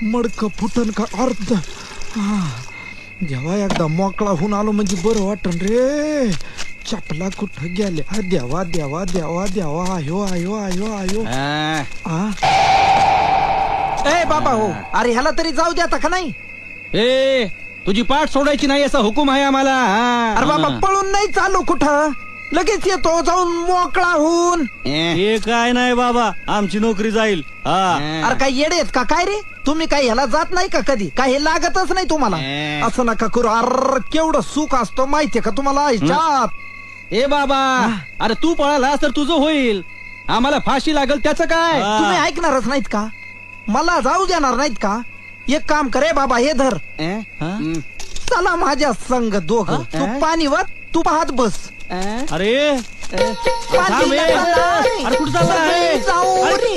मडक फुटन का अर्ध. देवा एकदा मोकळा होऊन आलो म्हणजे बरं वाटन रे. चपला कुठं गेल्या देवा देवा देवा देवा. आयो आयो आयो आयो. ए बाबा हो, अरे ह्याला तरी जाऊ द्या का नाही. ए तुझी पाठ सोडायची नाही असा हुकूम आहे आम्हाला. अरे बाबा पळून नाही चालू कुठं, लगेच येतो जाऊन मोकळा होऊन. हे काय नाही बाबा, आमची नोकरी जाईल. अरे काय येडे आहेत का काय रे तुम्ही? काय ह्याला जात नाही का कधी? काय हे लागतच नाही तुम्हाला? असं नका करू. अरे केवढं सुख असतं माहितीये का तुम्हाला आयुष्यात. ए बाबा, अरे तू पळालास तर तुझं होईल, आम्हाला फाशी लागल त्याचं काय? तुम्ही ऐकणारच नाहीत का? मला जाऊ देणार नाहीत का? एक काम करे बाबा, हे धर. चला माझ्या संग दोघं. तू पाणी वर, तू पाहत बस. अरे पाणी अरे कुठं चाललाय? जाऊ रे.